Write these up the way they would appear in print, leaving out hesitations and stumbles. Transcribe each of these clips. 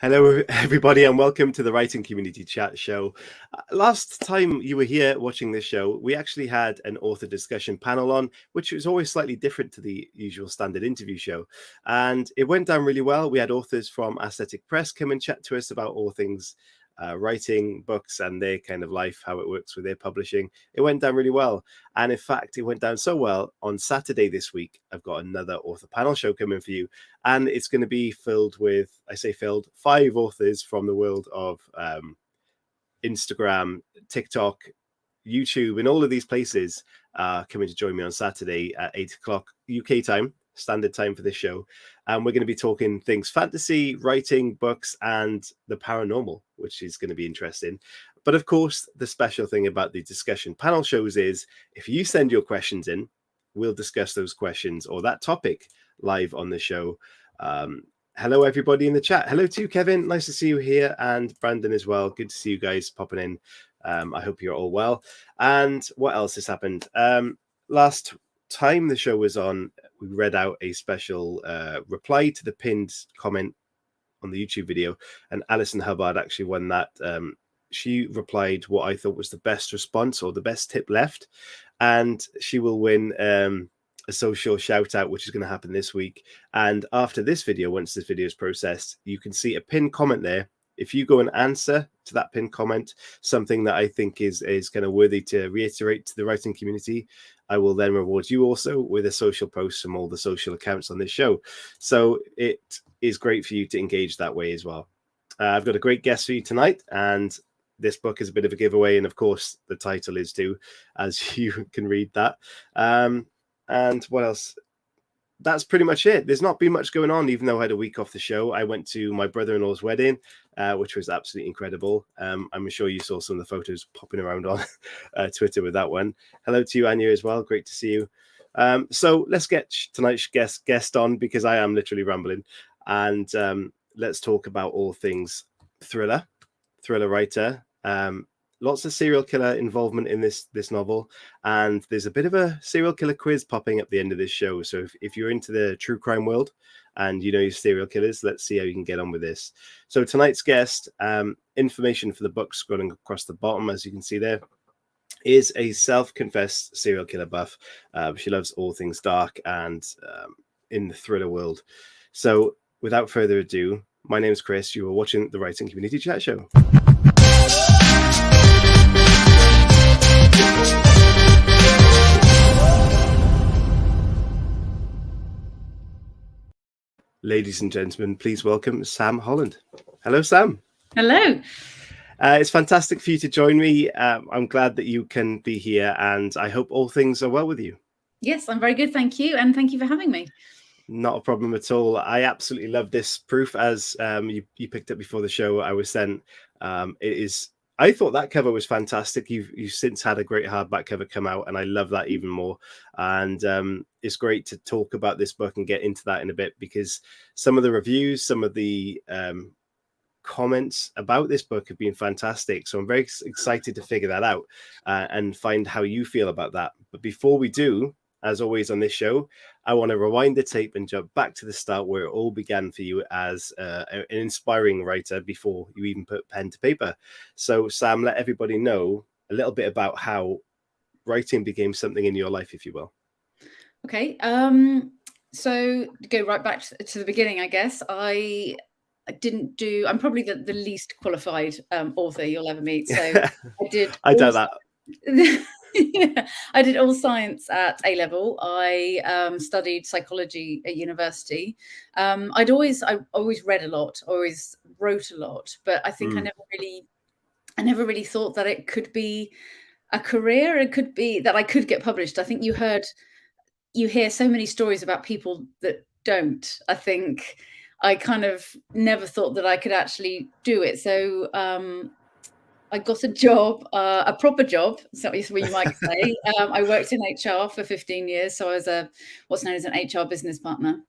Hello, everybody, and welcome to the Writing Community Chat Show. Last time you were here watching this show, we actually had an author discussion panel on, which was always slightly different to the usual standard interview show. And it went down really well. We had authors from Aesthetic Press come and chat to us about all things writing, books, and their kind of life, how it works with their publishing. It went down really well. And in fact, it went down so well on Saturday this week. I've got another author panel show coming for you. And it's going to be filled with, I say filled, 5 authors from the world of Instagram, TikTok, YouTube, and all of these places coming to join me on Saturday at 8 o'clock UK time, standard time for this show. And we're going to be talking things fantasy, writing, books, and the paranormal, which is going to be interesting. But of course, the special thing about the discussion panel shows is if you send your questions in, we'll discuss those questions or that topic live on the show. Hello, everybody in the chat. Hello to you, Kevin. Nice to see you here. And Brandon as well. Good to see you guys popping in. I hope you're all well. And what else has happened? Last time the show was on, we read out a special reply to the pinned comment on the YouTube video. And Alison Hubbard actually won that. She replied what I thought was the best response or the best tip left. And she will win a social shout out, which is going to happen this week. And after this video, once this video is processed, you can see a pinned comment there. If you go and answer to that pinned comment, something that I think is kind of worthy to reiterate to the writing community, I will then reward you also with a social post from all the social accounts on this show. So it is great for you to engage that way as well. I've got a great guest for you tonight, and this book is a bit of a giveaway. And of course, the title is too, as you can read that. And what else? That's pretty much it. There's not been much going on, even though I had a week off the show. I went to my brother-in-law's wedding, which was absolutely incredible. I'm sure you saw some of the photos popping around on Twitter with that one. Hello to you, Anya, as well. Great to see you. So let's get tonight's guest on, because I am literally rambling. And let's talk about all things thriller writer. Lots of serial killer involvement in this novel, and there's a bit of a serial killer quiz popping up at the end of this show. So if you're into the true crime world and you know your serial killers, let's see how you can get on with this. So tonight's guest, information for the book scrolling across the bottom, as you can see there, is a self-confessed serial killer buff. She loves all things dark and in the thriller world. So without further ado, my name is Chris. You are watching the Writing Community Chat Show. Ladies and gentlemen, please welcome Sam Holland. Hello, Sam. Hello. It's fantastic for you to join me. I'm glad that you can be here, and I hope all things are well with you. Yes, I'm very good, thank you, and thank you for having me. Not a problem at all. I absolutely love this proof, as you picked up before the show. I was sent. I thought that cover was fantastic. You've since had a great hardback cover come out, and I love that even more. And it's great to talk about this book and get into that in a bit, because some of the reviews, some of the comments about this book have been fantastic. So I'm very excited to figure that out and find how you feel about that. But before we do, as always on this show, I want to rewind the tape and jump back to the start, where it all began for you as an inspiring writer before you even put pen to paper. So, Sam, let everybody know a little bit about how writing became something in your life, if you will. Okay. So to go right back to the beginning, I guess I'm probably the least qualified author you'll ever meet. So I doubt that. Yeah, I did all science at A-level. I studied psychology at university. I always read a lot, always wrote a lot, but I think I never really thought that it could be a career. It could be that I could get published. I think you hear so many stories about people that don't. I think I kind of never thought that I could actually do it. So I got a job, a proper job, so is what you might say. I worked in HR for 15 years. So I was what's known as an HR business partner,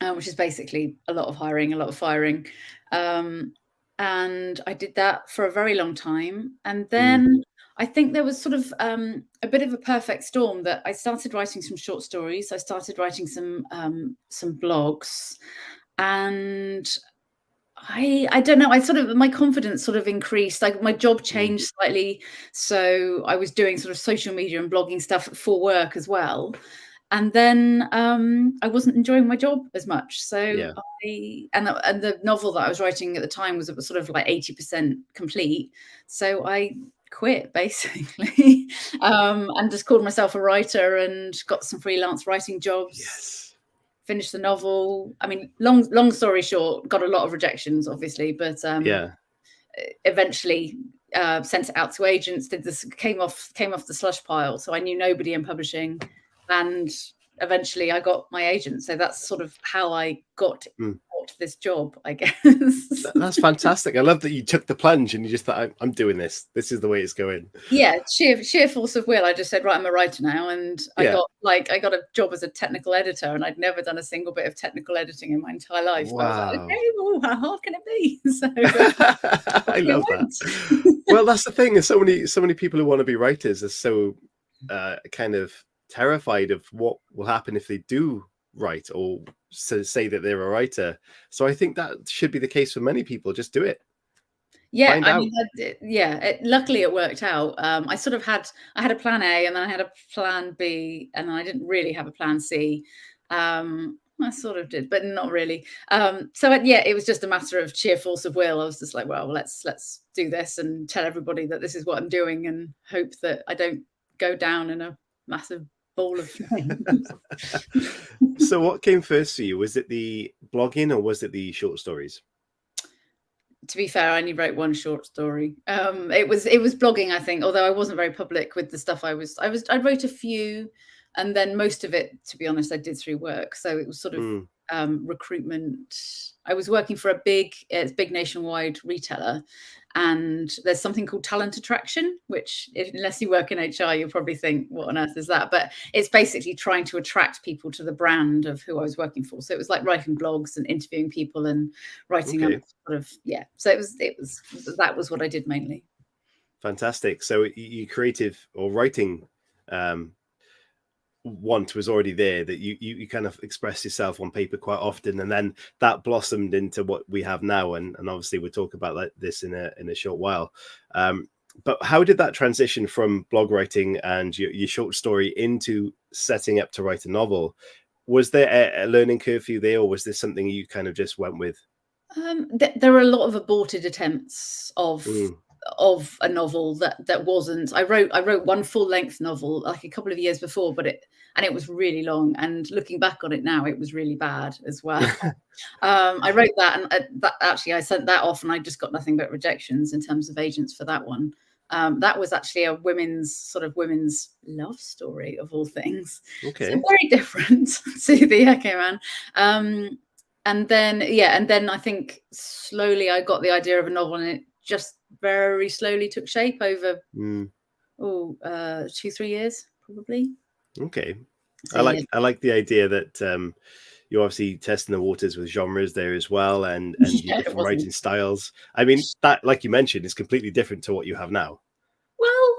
which is basically a lot of hiring, a lot of firing. And I did that for a very long time. And then I think there was sort of a bit of a perfect storm, that I started writing some short stories. I started writing some blogs, and I don't know. My confidence sort of increased. Like my job changed slightly, so I was doing sort of social media and blogging stuff for work as well. And then I wasn't enjoying my job as much. So and the novel that I was writing at the time was sort of like 80% complete. So I quit basically, and just called myself a writer and got some freelance writing jobs. Yes. Finished the novel. I mean, long story short, got a lot of rejections, obviously, but eventually sent it out to agents. Came off the slush pile, so I knew nobody in publishing, and eventually I got my agent. So that's sort of how I got this job, I guess. That's fantastic. I love that you took the plunge and you just thought, I'm doing this. This is the way it's going. Yeah, sheer force of will. I just said, right, I'm a writer now, and I got a job as a technical editor, and I'd never done a single bit of technical editing in my entire life. Wow. But I was like, okay, well, how hard can it be? So I love that. Well, that's the thing. There's so many people who want to be writers are so kind of terrified of what will happen if they do write or say that they're a writer. So I think that should be the case for many people. Just do it. Yeah, luckily it worked out. I sort of had a plan A, and then I had a plan B, and then I didn't really have a plan C. I sort of did, but not really. It was just a matter of sheer force of will. I was just like, well, let's do this and tell everybody that this is what I'm doing, and hope that I don't go down in a massive ball of flames. So what came first for you? Was it the blogging or was it the short stories? To be fair, I only wrote one short story. It was blogging, I think, although I wasn't very public with the stuff I wrote a few, and then most of it, to be honest, I did through work. So it was sort of recruitment. I was working for a big nationwide retailer, and there's something called talent attraction, which unless you work in HR, you'll probably think, what on earth is that? But it's basically trying to attract people to the brand of who I was working for. So it was like writing blogs and interviewing people and writing up sort of, So that was what I did mainly. Fantastic. So you creative or writing want was already there, that you kind of express yourself on paper quite often, and then that blossomed into what we have now, and obviously we'll talk about this in a short while. But how did that transition from blog writing and your short story into setting up to write a novel? Was there a learning curve for you there, or was this something you kind of just went with? There were a lot of aborted attempts of a novel that wasn't. I wrote one full-length novel like a couple of years before, but it was really long, and looking back on it now, it was really bad as well. I wrote that, and I sent that off, and I just got nothing but rejections in terms of agents for that one. That was actually a women's love story of all things. Okay. So very different to the Echo Man. And then I think slowly I got the idea of a novel, and it just very slowly took shape over 2-3 years probably. Okay. So, I like the idea that you're obviously testing the waters with genres there as well, and different writing styles. I mean, that, like you mentioned, is completely different to what you have now. Well,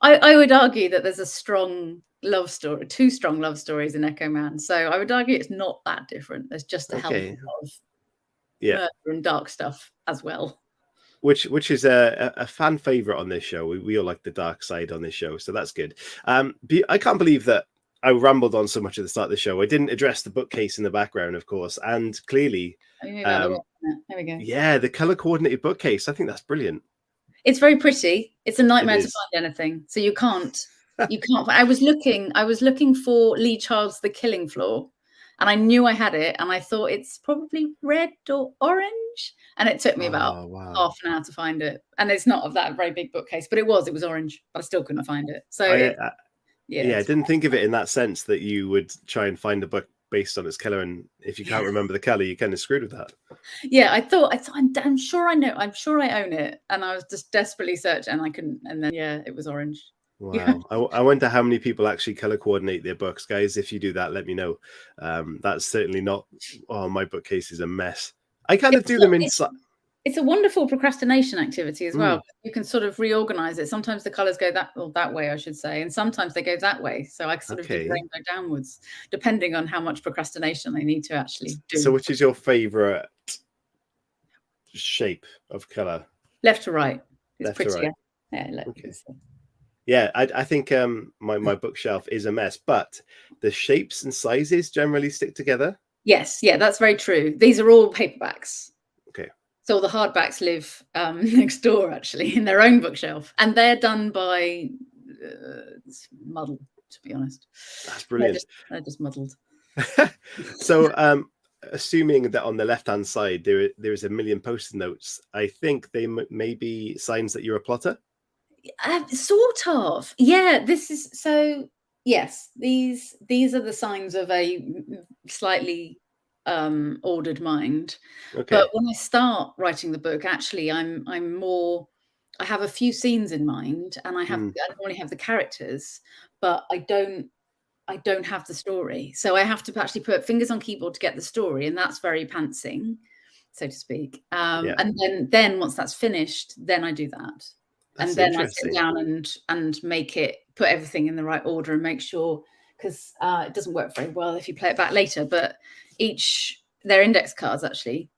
I would argue that there's a strong love story, 2 strong love stories in Echo Man. So I would argue it's not that different. There's just a hell of a lot of murder and dark stuff as well. Which is a fan favorite on this show. We all like the dark side on this show, so that's good. I can't believe that I rambled on so much at the start of the show. I didn't address the bookcase in the background, of course, and clearly, there we go. Yeah, the color coordinated bookcase. I think that's brilliant. It's very pretty. It's a nightmare to find anything, so you can't. I was looking for Lee Child's The Killing Floor, and I knew I had it, and I thought it's probably red or orange, and it took me about half an hour to find it. And it's not of that very big bookcase, but it was orange, but I still couldn't find it. So I didn't think of it in that sense, that you would try and find a book based on its color, and if you can't remember the color, you kind of screwed with that. Yeah, I thought I'm sure I know, I'm sure I own it, and I was just desperately searching, and I couldn't, and then it was orange. Wow. I wonder how many people actually color coordinate their books, guys. If you do that, let me know. That's certainly not. Oh, my bookcase is a mess. I kind of do them inside. It's a wonderful procrastination activity as well. You can sort of reorganize it. Sometimes the colors go that way, I should say, and sometimes they go that way. So I sort of do rainbow downwards, depending on how much procrastination I need to actually do. So which is your favorite? shape of color? Left to right. It's Left to prettier. right. Yeah, Okay. Yeah, I think my bookshelf is a mess, but the shapes and sizes generally stick together. Yes, yeah, that's very true. These are all paperbacks. Okay. So all the hardbacks live next door, actually, in their own bookshelf, and they're done by muddle. To be honest, That's brilliant. They're just muddled. So, assuming that on the left-hand side there is a million post-it notes, I think they may be signs that you're a plotter. Sort of, yeah. This is so. Yes, these are the signs of a slightly ordered mind. Okay. But when I start writing the book, actually, I'm more. I have a few scenes in mind, and I normally have the characters, but I don't have the story. So I have to actually put fingers on keyboard to get the story, and that's very pantsing, so to speak. And then once that's finished, then I do that. That's and then I sit down and put everything in the right order and make sure, because it doesn't work very well if you play it back later, but they're index cards actually.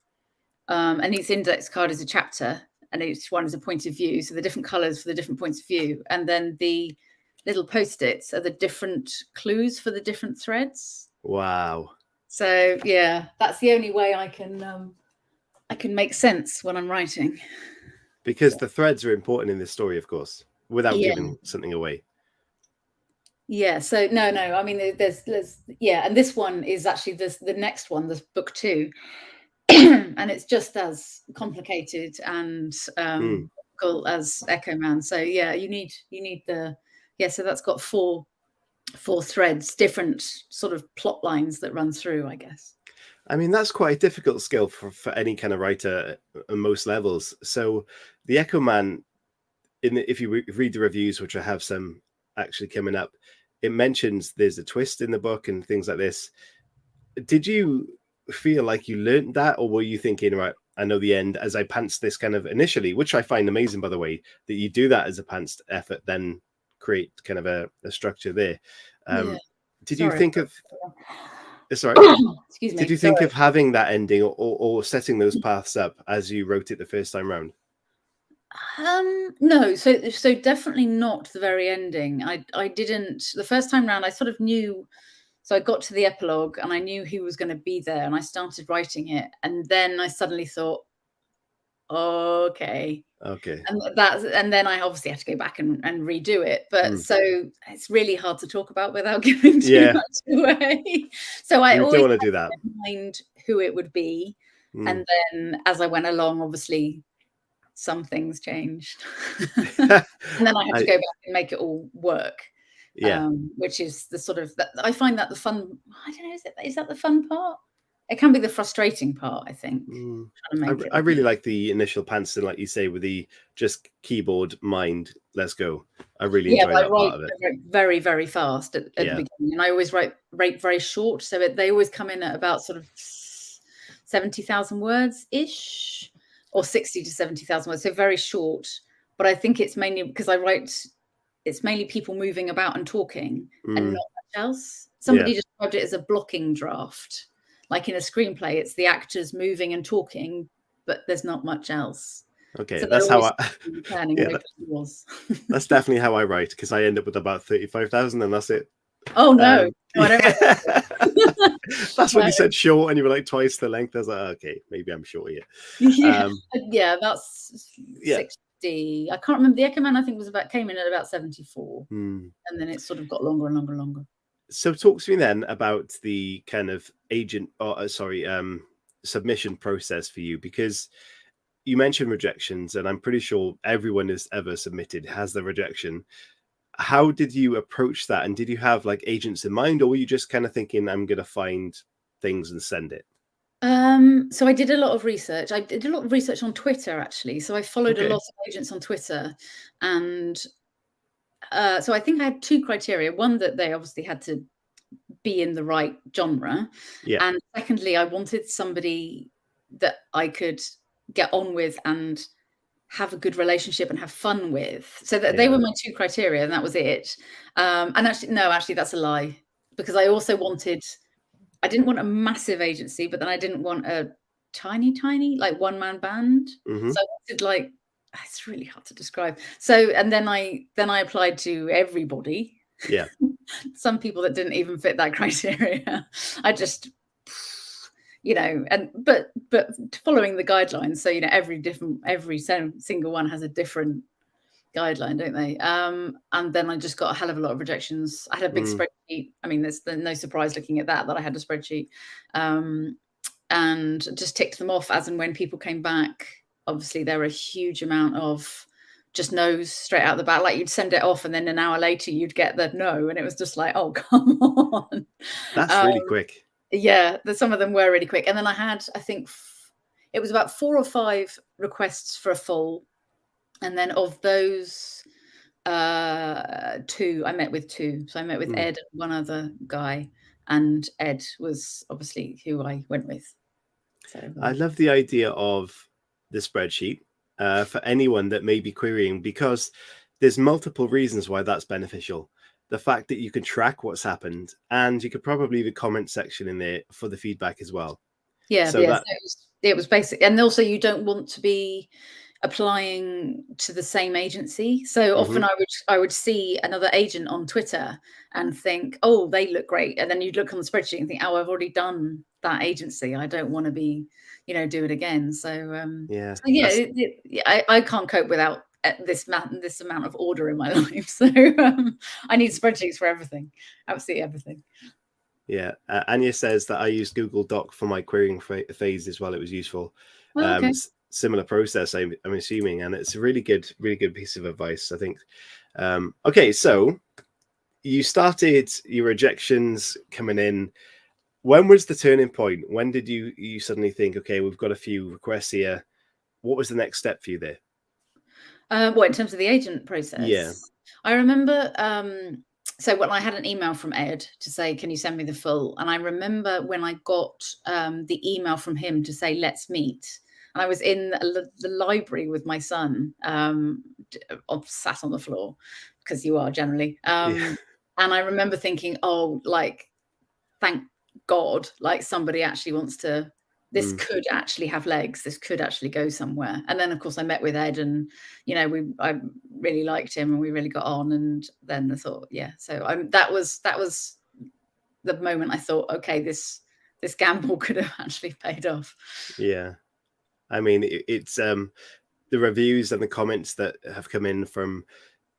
And each index card is a chapter and each one is a point of view. So the different colors for the different points of view. And then the little post-its are the different clues for the different threads. Wow. So yeah, that's the only way I can make sense when I'm writing. Because the threads are important in this story, of course, without giving something away. Yeah. So no. I mean, there's and this one is actually the next one. There's book 2, and it's just as complicated and difficult as Echo Man. So yeah, you need the So that's got four threads, different sort of plot lines that run through, I guess. I mean, that's quite a difficult skill for any kind of writer at most levels. So the Echo Man, if you read the reviews, which I have some actually coming up, it mentions there's a twist in the book and things like this. Did you feel like you learned that, or were you thinking, right, I know the end, as I pantsed this kind of initially, which I find amazing, by the way, that you do that as a pantsed effort, then create kind of a structure there. Did you think of... Sorry. Excuse me. Did you think of having that ending or setting those paths up as you wrote it the first time round? No, so definitely not the very ending. I didn't. The first time round, I sort of knew. So I got to the epilogue and I knew who was going to be there, and I started writing it, and then I suddenly thought, okay. And then I obviously had to go back and redo it. But so it's really hard to talk about without giving too much away. So I always don't want to do that. Mind who it would be, and then as I went along, obviously some things changed, and then I had to go back and make it all work. Which is the sort of I find that the fun. I don't know. Is that the fun part? It can be the frustrating part, I think. I really like the initial pantsing, like you say, with the just keyboard mind, let's go. I really enjoy that part of it. I write very, very fast at the beginning. And I always write very short. So they always come in at about sort of 70,000 words-ish, or 60 to 70,000 words. So very short. But I think it's mainly because it's mainly people moving about and talking and not much else. Somebody described it as a blocking draft. Like in a screenplay, it's the actors moving and talking, but there's not much else. Okay, so that's how that's definitely how I write, because I end up with about 35,000 and that's it. Oh no, no, I don't write. That's when you said short and you were like twice the length. I was like, okay, maybe I'm short here. That's 60. I can't remember. The Echo Man, I think, came in at about 74, and then it sort of got longer and longer and longer. So talk to me then about the kind of submission process for you, because you mentioned rejections, and I'm pretty sure everyone who's ever submitted has the rejection. How did you approach that? And did you have like agents in mind, or were you just kind of thinking, I'm going to find things and send it? So I did a lot of research. I did a lot of research on Twitter, actually. So I followed a lot of agents on Twitter, and so I think I had 2 criteria. One, that they obviously had to be in the right genre. And secondly, I wanted somebody that I could get on with and have a good relationship and have fun with. So that they were my 2 criteria, and that was it. And actually, that's a lie, because I also I didn't want a massive agency, but then I didn't want a tiny, like one-man band. Mm-hmm. So I wanted like, it's really hard to describe. So, and then I applied to everybody. Yeah. Some people that didn't even fit that criteria. I just, but following the guidelines. So, every single one has a different guideline, don't they? And then I just got a hell of a lot of rejections. I had a big spreadsheet. I mean, there's no surprise looking at that I had a spreadsheet, and just ticked them off as and when people came back. Obviously, there were a huge amount of just no's straight out the bat. Like you'd send it off, and then an hour later you'd get the no, and it was just like, oh, come on. That's really quick. Yeah, some of them were really quick. And then I had, I think it was about 4 or 5 requests for a full. And then of those 2, I met with 2. So I met with Ed and one other guy. And Ed was obviously who I went with. So I love the idea of the spreadsheet for anyone that may be querying, because there's multiple reasons why that's beneficial. The fact that you can track what's happened, and you could probably leave a comment section in there for the feedback as well. Yeah, so it was basic. And also you don't want to be applying to the same agency. So often I would see another agent on Twitter and think, oh, they look great. And then you'd look on the spreadsheet and think, oh, I've already done that agency. I don't want to be, do it again. So I can't cope without this amount of order in my life. So I need spreadsheets for everything, absolutely everything. Yeah, Anya says that I used Google Doc for my querying phase as well. It was useful. Oh, okay. Similar process, I'm assuming, and it's a really good piece of advice, I think. Okay, so you started your rejections coming in. When was the turning point? When did you suddenly think, okay, we've got a few requests here? What was the next step for you there? What, in terms of the agent process? Yeah, I remember. So when I had an email from Ed to say, can you send me the full? And I remember when I got the email from him to say, let's meet. And I was in the library with my son, sat on the floor, because you are generally. And I remember thinking, oh, like, thank God, like somebody actually wants to, this could actually have legs. This could actually go somewhere. And then, of course, I met with Ed, and I really liked him, and we really got on. And then I thought, yeah. So that was the moment I thought, okay, this gamble could have actually paid off. Yeah, I mean, it's the reviews and the comments that have come in from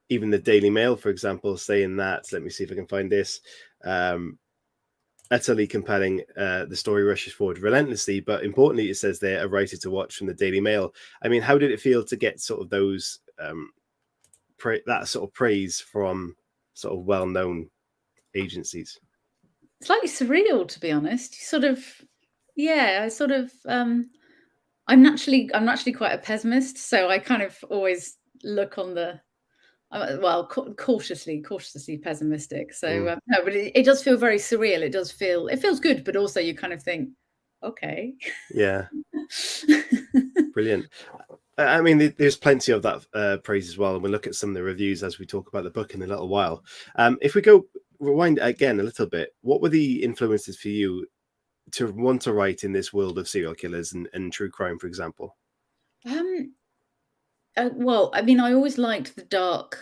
even the Daily Mail, for example, saying that. Let me see if I can find this. Utterly compelling. The story rushes forward relentlessly, but importantly, it says there, a writer to watch from the Daily Mail. I mean, how did it feel to get sort of those that sort of praise from sort of well-known agencies? Slightly surreal, to be honest. I'm naturally quite a pessimist, so I kind of always look on the cautiously pessimistic. So no, but it does feel very surreal. It feels good, but also you kind of think, okay, yeah, brilliant. I mean, there's plenty of that praise as well, and we'll look at some of the reviews as we talk about the book in a little while. If we rewind again a little bit, what were the influences for you to want to write in this world of serial killers and true crime, for example? Well, I mean, I always liked the dark.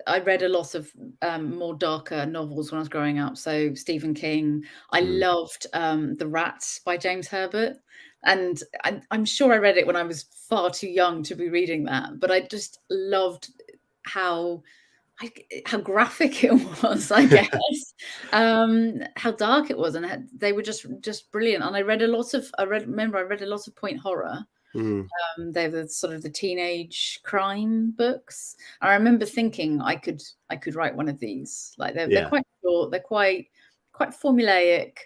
I read a lot of more darker novels when I was growing up. So Stephen King. I loved The Rats by James Herbert. And I'm sure I read it when I was far too young to be reading that. But I just loved how graphic it was, I guess, how dark it was. And they were just brilliant. And I read a lot of point horror. They were sort of the teenage crime books. I remember thinking I could write one of these. Like they're quite short, they're quite formulaic.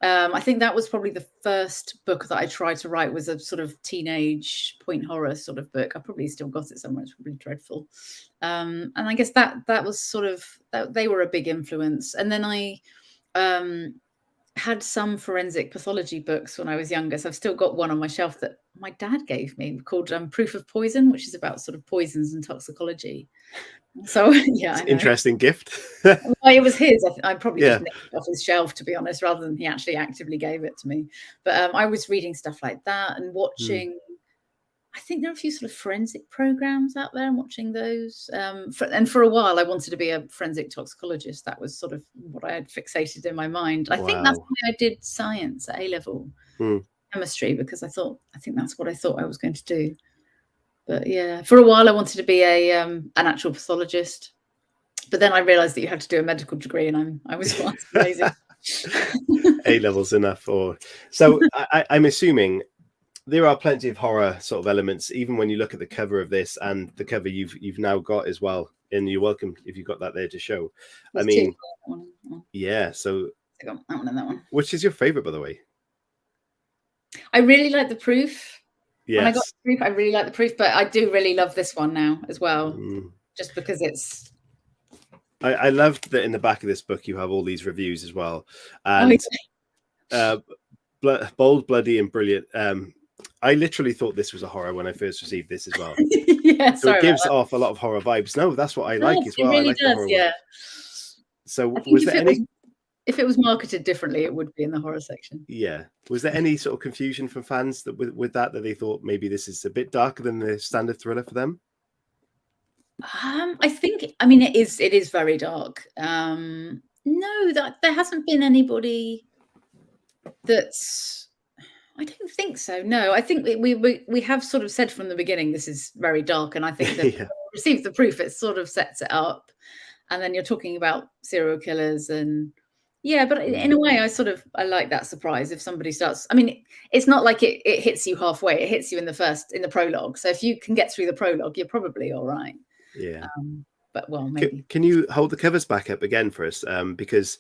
I think that was probably the first book that I tried to write, was a sort of teenage point horror sort of book. I probably still got it somewhere. It's probably dreadful. And I guess that was sort of, they were a big influence. And then had some forensic pathology books when I was younger. So I've still got one on my shelf that my dad gave me called Proof of Poison, which is about sort of poisons and toxicology. So yeah, I know. Interesting gift. Well, it was his. I probably just nicked it off his shelf, to be honest, rather than he actually actively gave it to me. But I was reading stuff like that and watching. I think there are a few sort of forensic programs out there and watching those. And for a while, I wanted to be a forensic toxicologist. That was sort of what I had fixated in my mind. I think that's why I did science at A-level, chemistry, because I think that's what I thought I was going to do. But yeah, for a while, I wanted to be an actual pathologist. But then I realized that you have to do a medical degree, and I was far too lazy. A-level's enough. So I'm assuming there are plenty of horror sort of elements, even when you look at the cover of this and the cover you've now got as well. And you're welcome if you've got that there to show. There's I mean, two. Yeah. So I got that one and that one. Which is your favorite, by the way? I really like the proof. Yes. When I got the proof, I really like the proof, but I do really love this one now as well, just because it's. I loved that in the back of this book you have all these reviews as well, and bold, bloody, and brilliant. I literally thought this was a horror when I first received this as well. Yeah, so it gives off a lot of horror vibes. No, that's what I like as well. It really like does, yeah. So was there any? If it was marketed differently, it would be in the horror section. Yeah. Was there any sort of confusion from fans that with that they thought maybe this is a bit darker than the standard thriller for them? I think. I mean, it is very dark. No, that there hasn't been anybody that's. I don't think so. No, I think we have sort of said from the beginning this is very dark, and I think that when we receive the proof, it sort of sets it up, and then you're talking about serial killers and. Yeah, but in a way, I like that surprise if somebody starts. I mean, it's not like it hits you halfway. It hits you in the prologue. So if you can get through the prologue, you're probably all right. Yeah. But well, maybe. Can you hold the covers back up again for us? Because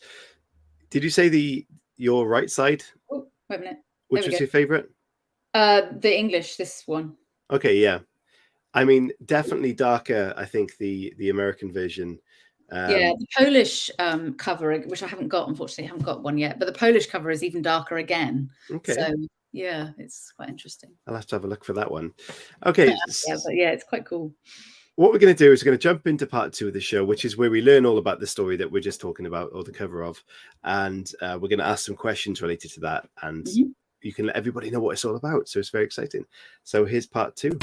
did you say your right side? Oh, wait a minute. Which was your favorite? The English, this one. Okay, yeah. I mean, definitely darker. I think the American version. Yeah, the Polish cover, which I haven't got, unfortunately, I haven't got one yet, but the Polish cover is even darker again. Okay. So yeah, it's quite interesting. I'll have to have a look for that one. Okay. Yeah, it's quite cool. What we're going to do is we're going to jump into part 2 of the show, which is where we learn all about the story that we're just talking about, or the cover of, and we're going to ask some questions related to that, and you can let everybody know what it's all about. So it's very exciting. So here's part 2.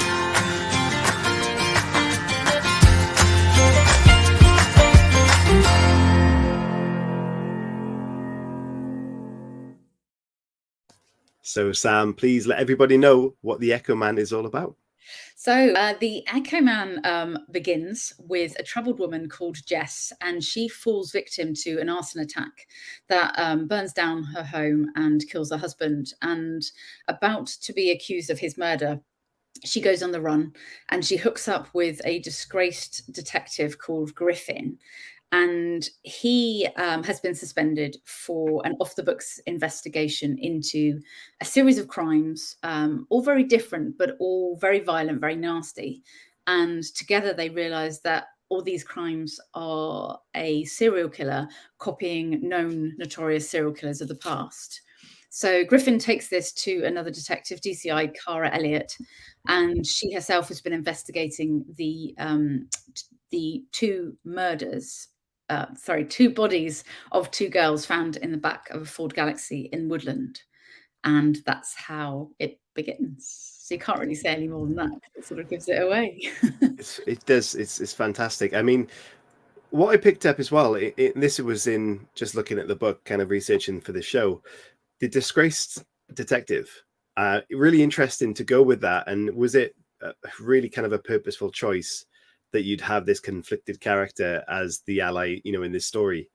So, Sam, please let everybody know what the Echo Man is all about. So the Echo Man begins with a troubled woman called Jess, and she falls victim to an arson attack that burns down her home and kills her husband. And about to be accused of his murder, she goes on the run and she hooks up with a disgraced detective called Griffin. And he has been suspended for an off-the-books investigation into a series of crimes, all very different, but all very violent, very nasty. And together they realize that all these crimes are a serial killer copying known notorious serial killers of the past. So Griffin takes this to another detective, DCI Cara Elliott, and she herself has been investigating the two bodies of 2 girls found in the back of a Ford Galaxy in Woodland. And that's how it begins. So you can't really say any more than that. It sort of gives it away. It does. It's fantastic. I mean, what I picked up as well, this was in just looking at the book, kind of researching for the show, the Disgraced Detective. Really interesting to go with that. And was it really kind of a purposeful choice that you'd have this conflicted character as the ally, in this story?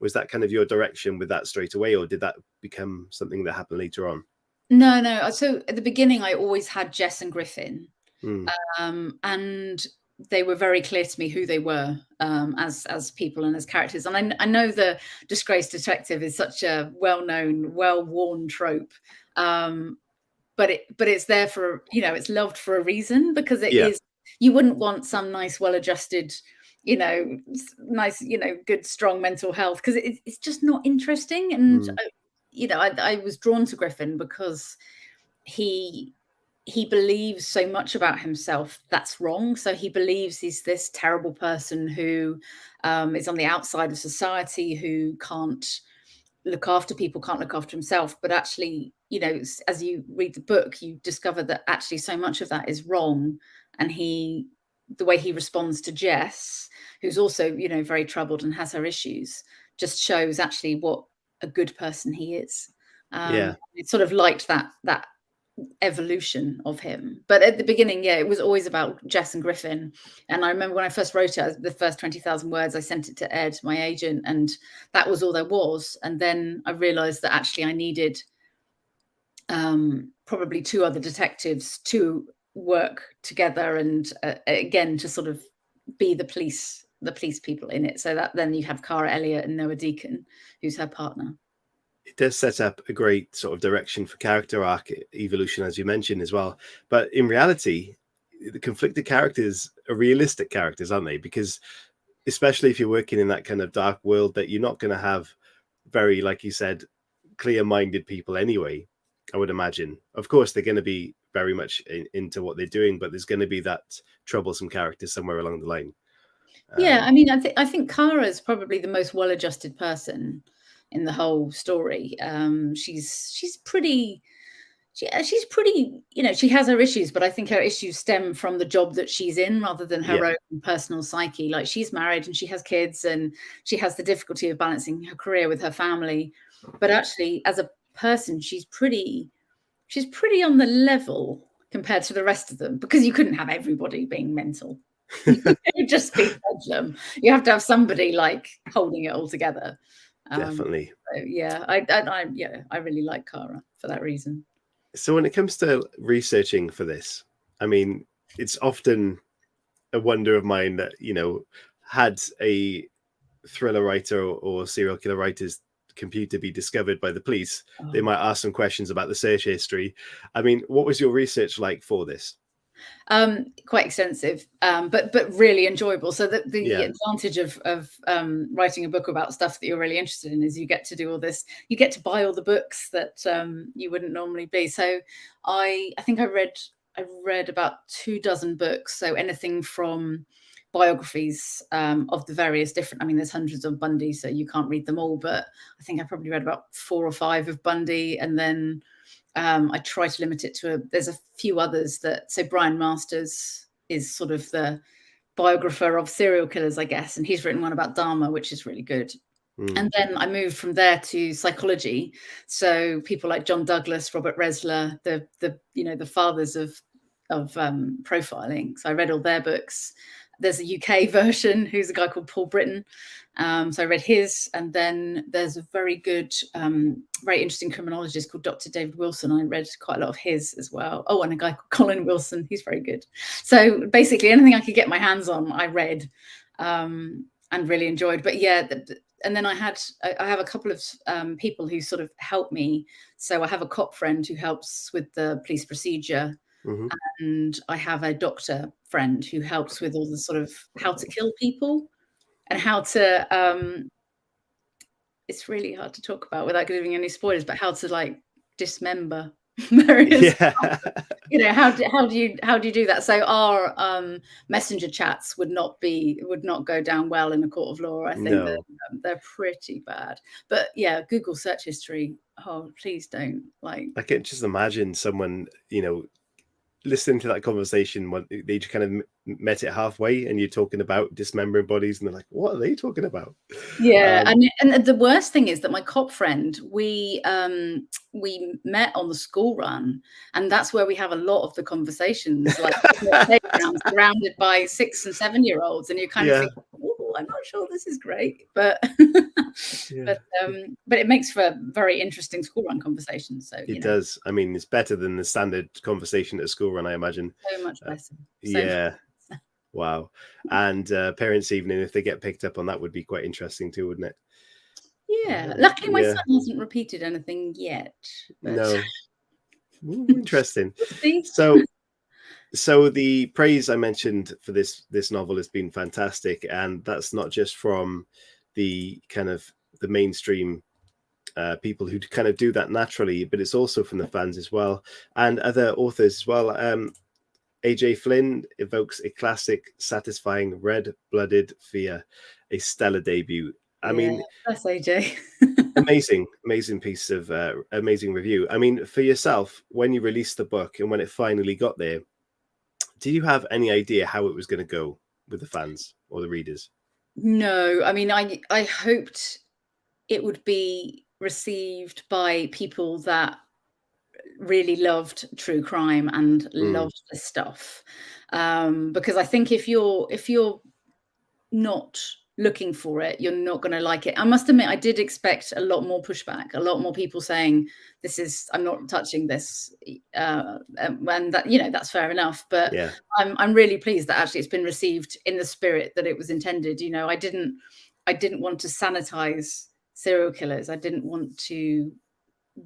Was that kind of your direction with that straight away, or did that become something that happened later on? No. So at the beginning, I always had Jess and Griffin, and they were very clear to me who they were as people and as characters. And I know the disgraced detective is such a well-known, well-worn trope, but it's there for it's loved for a reason, because it is. You wouldn't want some nice, well-adjusted, nice, good, strong mental health, because it's just not interesting. And I was drawn to Griffin because he believes so much about himself that's wrong. So he believes he's this terrible person who is on the outside of society, who can't look after people, can't look after himself. But actually, as you read the book, you discover that actually so much of that is wrong. And the way he responds to Jess, who's also, very troubled and has her issues, just shows actually what a good person he is. It's sort of liked that evolution of him. But at the beginning, it was always about Jess and Griffin. And I remember when I first wrote it, the first 20,000 words, I sent it to Ed, my agent, and that was all there was. And then I realized that actually I needed probably 2 other detectives to work together and again to sort of be the police people in it. So that then you have Cara Elliott and Noah Deacon, who's her partner. It does set up a great sort of direction for character arc evolution, as you mentioned as well. But in reality, the conflicted characters are realistic characters, aren't they? Because especially if you're working in that kind of dark world, that you're not going to have very, like you said, clear-minded people anyway, I would imagine. Of course, they're going to be very much into what they're doing, but there's going to be that troublesome character somewhere along the line. Yeah, I mean, I think Cara is probably the most well-adjusted person in the whole story. She's pretty, she has her issues, but I think her issues stem from the job that she's in rather than her own personal psyche. Like, she's married and she has kids and she has the difficulty of balancing her career with her family. But actually, as a person, she's pretty on the level compared to the rest of them, because you couldn't have everybody being mental. It would just be bedlam. You have to have somebody like holding it all together. Definitely. So, I really like Cara for that reason. So when it comes to researching for this, I mean, it's often a wonder of mine that, had a thriller writer or serial killer writer's computer be discovered by the police, they might ask some questions about the search history. I mean, what was your research like for this? Quite extensive, but really enjoyable. So the advantage of writing a book about stuff that you're really interested in is you get to do all this. You get to buy all the books that you wouldn't normally be. So I think I read about 24 books. So anything from biographies of the various different, I mean, there's hundreds of Bundy, so you can't read them all, but I think I probably read about 4 or 5 of Bundy, and then I try to limit it to there's a few others so Brian Masters is sort of the biographer of serial killers, I guess, and he's written one about Dharma, which is really good. And then I moved from there to psychology. So people like John Douglas, Robert Resler, the fathers of profiling. So I read all their books. There's a UK version who's a guy called Paul Britton. So I read his, and then there's a very good, very interesting criminologist called Dr. David Wilson. I read quite a lot of his as well. Oh, and a guy called Colin Wilson. He's very good. So basically anything I could get my hands on, I read and really enjoyed. But and then I have a couple of people who sort of help me. So I have a cop friend who helps with the police procedure. Mm-hmm. And I have a doctor friend who helps with all the sort of how to kill people and how to it's really hard to talk about without giving any spoilers, but how to like dismember various how do you do that? So our messenger chats would not go down well in a court of law. I think they're pretty bad. But Google search history, please don't. Like, I can just imagine someone listening to that conversation when they just kind of met it halfway and you're talking about dismembering bodies and they're like, what are they talking about? And the worst thing is that my cop friend, we met on the school run, and that's where we have a lot of the conversations, like surrounded by 6 and 7 year olds, and you kind of think, oh, I'm not sure this is great, but but it makes for very interesting school run conversations. So it does. I mean, it's better than the standard conversation at a school run, I imagine. So much better. Wow. And parents' evening, if they get picked up on that, would be quite interesting too, wouldn't it? Yeah. Luckily, my son hasn't repeated anything yet. But... No. Ooh, interesting. So the praise I mentioned for this novel has been fantastic, and that's not just from the kind of the mainstream people who kind of do that naturally, but it's also from the fans as well, and other authors as well. AJ Flynn evokes a classic, satisfying, red-blooded fear, a stellar debut. I mean, that's AJ. amazing piece of amazing review. I mean, for yourself, when you released the book and when it finally got there, did you have any idea how it was going to go with the fans or the readers? No, I mean, I hoped it would be received by people that really loved true crime and loved this stuff, because I think if you're not looking for it, you're not going to like it. I must admit, I did expect a lot more pushback, a lot more people saying, I'm not touching this, and that, that's fair enough. But yeah. I'm really pleased that actually it's been received in the spirit that it was intended. I didn't want to sanitize serial killers. I didn't want to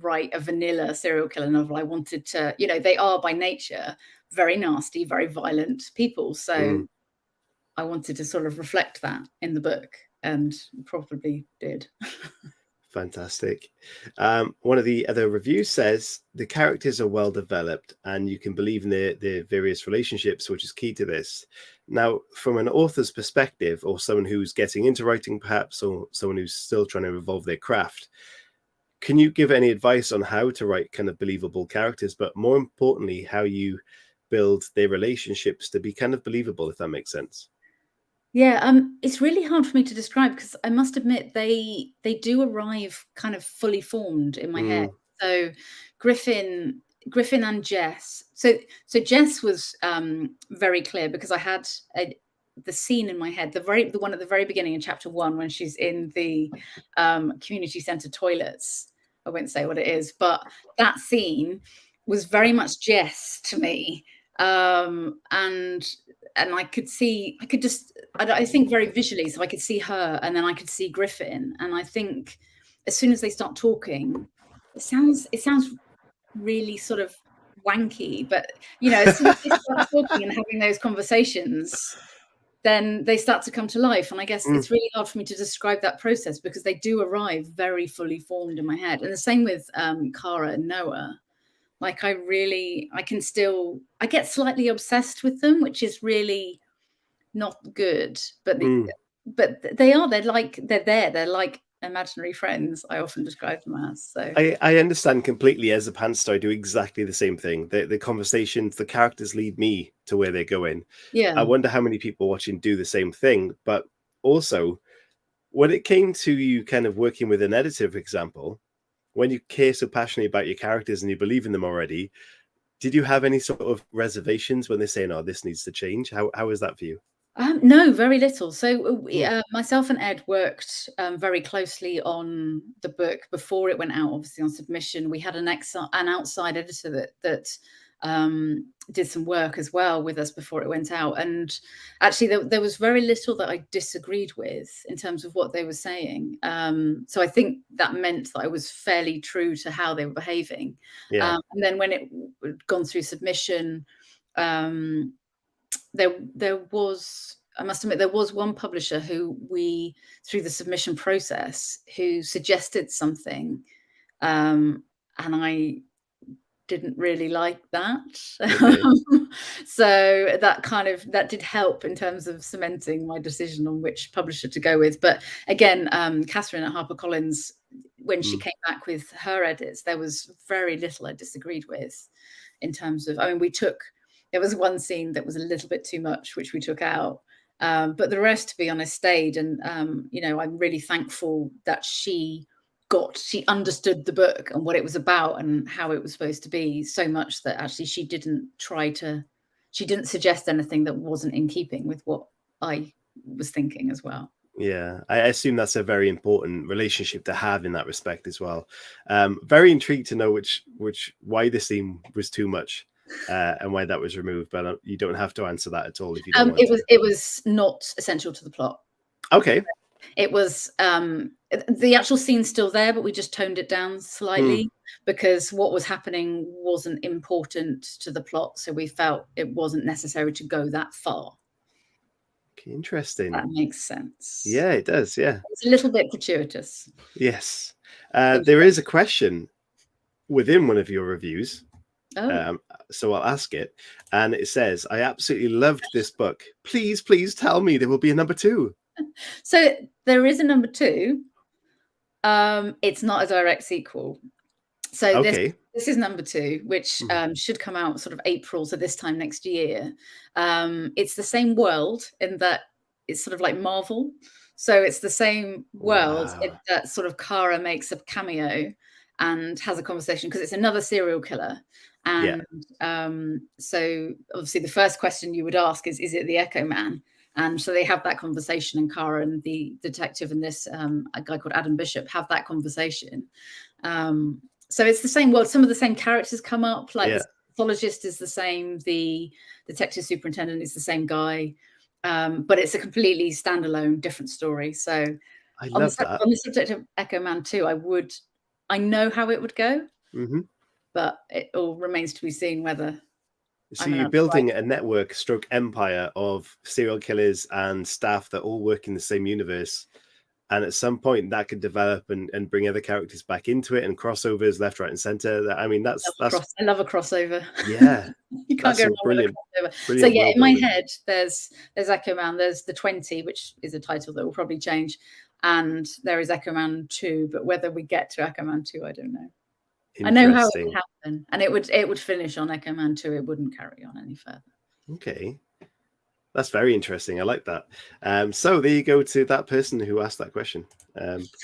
write a vanilla serial killer novel. I wanted to, they are by nature very nasty, very violent people. So I wanted to sort of reflect that in the book, and probably did. Fantastic. One of the other reviews says the characters are well developed and you can believe in their various relationships, which is key to this. Now, from an author's perspective, or someone who's getting into writing perhaps, or someone who's still trying to evolve their craft, can you give any advice on how to write kind of believable characters, but more importantly, how you build their relationships to be kind of believable, if that makes sense? Yeah, it's really hard for me to describe because I must admit they do arrive kind of fully formed in my head. So Griffin and Jess. So Jess was very clear because I had the scene in my head, the one at the very beginning in chapter 1 when she's in the community centre toilets. I won't say what it is, but that scene was very much Jess to me. And I could think very visually, so I could see her and then I could see Griffin. And I think as soon as they start talking, it sounds really sort of wanky, but as soon as they start talking and having those conversations, then they start to come to life. And I guess it's really hard for me to describe that process because they do arrive very fully formed in my head. And the same with Kara and Noah. Like I get slightly obsessed with them, which is really not good. But they're there. They're like imaginary friends. I often describe them as. So I understand completely. As a pantser, I do exactly the same thing. The conversations, the characters lead me to where they're going. Yeah. I wonder how many people watching do the same thing. But also, when it came to you kind of working with an editor, for example, when you care so passionately about your characters and you believe in them already, did you have any sort of reservations when they're saying, "Oh, this needs to change"? How is that for you? No, very little. So myself and Ed worked very closely on the book before it went out, obviously on submission. We had an outside editor that did some work as well with us before it went out. And actually there was very little that I disagreed with in terms of what they were saying. So I think that meant that I was fairly true to how they were behaving. Yeah. And then when it had gone through submission, there was, I must admit, there was one publisher who through the submission process, who suggested something, and I didn't really like that. Okay. So that did help in terms of cementing my decision on which publisher to go with. But again, Catherine at HarperCollins, when she came back with her edits, there was very little I disagreed with in terms of, there was one scene that was a little bit too much, which we took out. But the rest, to be honest, stayed. And, I'm really thankful that she understood the book and what it was about and how it was supposed to be, so much that actually she didn't suggest anything that wasn't in keeping with what I was thinking as well. Yeah, I assume that's a very important relationship to have in that respect as well. Very intrigued to know why the scene was too much and why that was removed, but you don't have to answer that at all if you don't want to. It was not essential to the plot. Okay. It was the actual scene's still there, but we just toned it down slightly because what was happening wasn't important to the plot, so we felt it wasn't necessary to go that far. Interesting. That makes sense. Yeah, it does. Yeah, it's a little bit gratuitous. Yes. There is a question within one of your reviews. Oh. So I'll ask it. And it says, I absolutely loved this book. Please, please tell me there will be a number 2. So there is a number 2. It's not a direct sequel. So Okay. this is number 2, which should come out sort of April, so this time next year. It's the same world in that it's sort of like Marvel. So it's the same world that sort of Kara makes a cameo and has a conversation, because it's another serial killer. And so obviously the first question you would ask is it the Echo Man? And so they have that conversation, and Kara and the detective and this a guy called Adam Bishop have that conversation. So it's the same world. Some of the same characters come up, like the pathologist is the same, the detective superintendent is the same guy, but it's a completely standalone, different story. So I love that. On the subject of Echo Man 2, I know how it would go, but it all remains to be seen whether. So you're building a network stroke empire of serial killers and staff that all work in the same universe. And at some point that could develop and bring other characters back into it, and crossovers left, right, and center. I mean, that's I love a crossover. Yeah. You can't go wrong with a crossover. So yeah, in my head, there's Echo Man, there's the 20, which is a title that will probably change. And there is Echo Man 2, but whether we get to Echo Man 2, I don't know. I know how it would happen, and it would finish on Echo Man 2. It wouldn't carry on any further. Okay. That's very interesting. I like that. So there you go to that person who asked that question.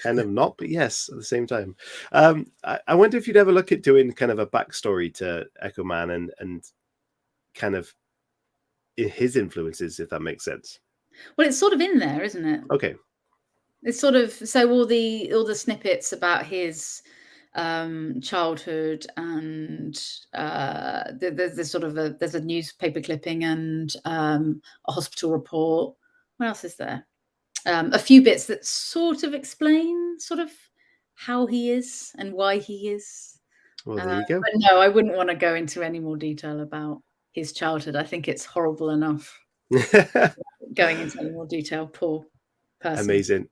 Kind of not, but yes, at the same time. I wonder if you'd ever look at doing kind of a backstory to Echo Man and kind of his influences, if that makes sense. Well, it's sort of in there, isn't it? Okay. It's sort of, so all the snippets about his childhood, and there's sort of there's a newspaper clipping and a hospital report. What else is there? A few bits that sort of explain sort of how he is and why he is. Well, there you go. But no, I wouldn't want to go into any more detail about his childhood. I think it's horrible enough going into any more detail. Poor person. Amazing.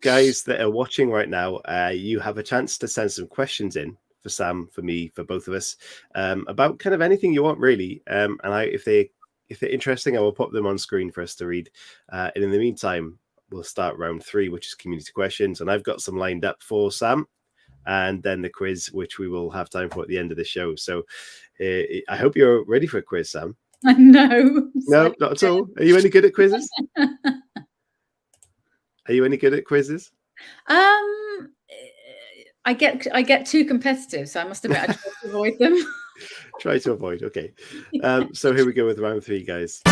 Guys that are watching right now, you have a chance to send some questions in for Sam, for me, for both of us, about kind of anything you want, really. And if they're interesting, I will pop them on screen for us to read. And in the meantime, we'll start round 3, which is community questions. And I've got some lined up for Sam, and then the quiz, which we will have time for at the end of the show. So I hope you're ready for a quiz, Sam. No. No, not at all. Are you any good at quizzes? Are you any good at quizzes? I get too competitive, so I must admit I try to avoid them. Try to avoid. Okay. So here we go with round 3, guys.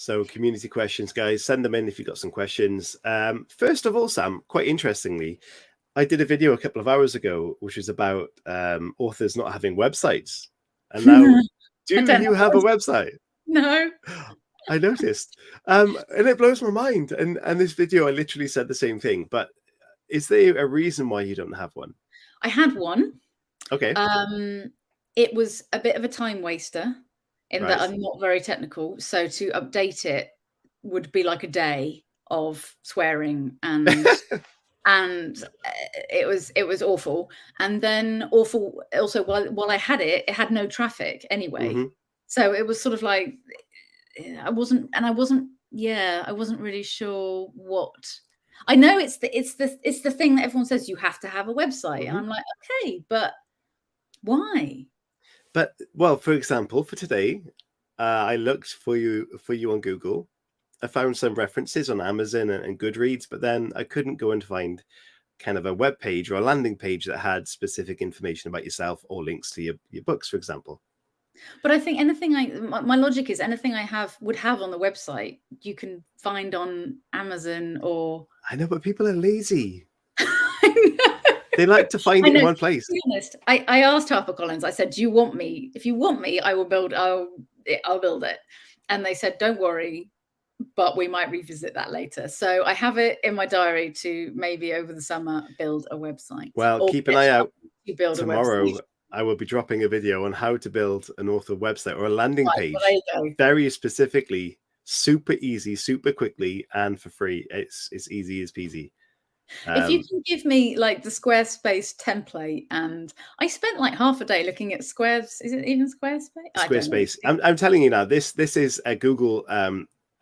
So community questions, guys, send them in if you've got some questions. First of all, Sam, quite interestingly, I did a video a couple of hours ago, which was about authors not having websites. And now, do you have a website? No. I noticed. And it blows my mind. And this video, I literally said the same thing. But is there a reason why you don't have one? I had one. Okay. It was a bit of a time waster, in that I'm not very technical. So to update it would be like a day of swearing and and it was awful. And then awful also, while I had it had no traffic anyway. So it was sort of like I wasn't really sure what. I know it's the thing that everyone says, you have to have a website. And I'm like, okay, but why? But, well, for example, for today, I looked for you on Google. I found some references on Amazon and Goodreads, but then I couldn't go and find kind of a web page or a landing page that had specific information about yourself or links to your books, for example. But I think my logic is anything I would have on the website, you can find on Amazon or. I know, but people are lazy. I know. They like to find it in one place. To be honest, I asked HarperCollins. I said, "Do you want me? If you want me, I'll build it." And they said, "Don't worry, but we might revisit that later. So I have it in my diary to maybe over the summer build a website. Well, or keep an eye out. to build Tomorrow, a website. I will be dropping a video on how to build an author website or a landing page. Well, there you go. Very specifically, super easy, super quickly, and for free. It's easy as peasy. If you can give me like the Squarespace template, and I spent like half a day looking at Squares. Is it even Squarespace? Squarespace. I'm telling you now, this is a Google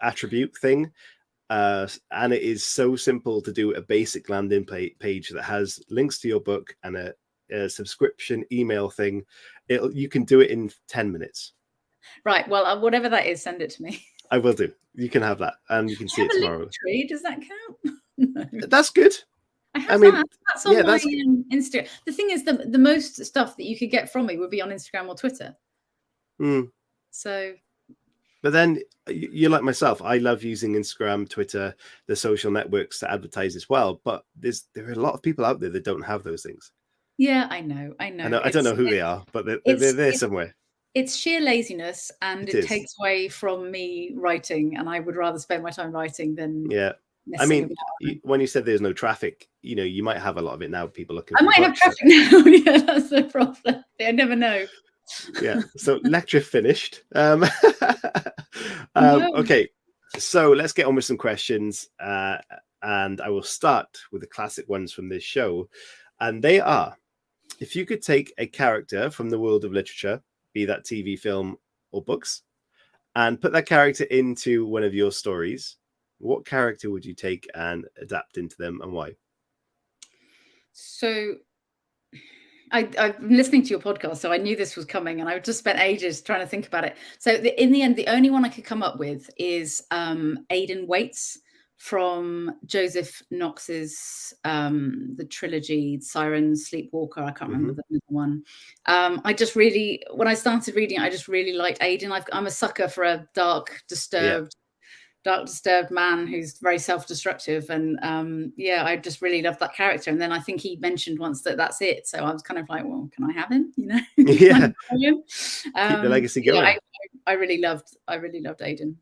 attribute thing. And it is so simple to do a basic landing page that has links to your book and a subscription email thing. You can do it in 10 minutes. Right. Well, whatever that is, send it to me. I will do. You can have that, and you can see it tomorrow. Does that count? No. That's good. I mean, that's on my Instagram. The thing is, the most stuff that you could get from me would be on Instagram or Twitter. So. But then you're like myself. I love using Instagram, Twitter, the social networks to advertise as well. But there are a lot of people out there that don't have those things. Yeah, I know. I don't know who they are, but they're there somewhere. It's sheer laziness, and it takes away from me writing. And I would rather spend my time writing than I mean, when you said there's no traffic, you might have a lot of it now. People looking. I might have traffic now. Yeah, that's the problem. I never know. Yeah. So lecture finished. Okay. So let's get on with some questions, and I will start with the classic ones from this show, and they are: if you could take a character from the world of literature, be that TV, film, or books, and put that character into one of your stories, what character would you take and adapt into them, and why? So I've been listening to your podcast, so I knew this was coming, and I just spent ages trying to think about it. So in the end, the only one I could come up with is Aidan Waits from Joseph Knox's the trilogy Siren, Sleepwalker. I can't remember the middle one. When I started reading, I just really liked Aidan. I'm a sucker for a dark, disturbed man who's very self-destructive, and I just really loved that character. And then I think he mentioned once that that's it, so I was kind of like, well, can I have him? Yeah. Keep the legacy going. I really loved Aidan.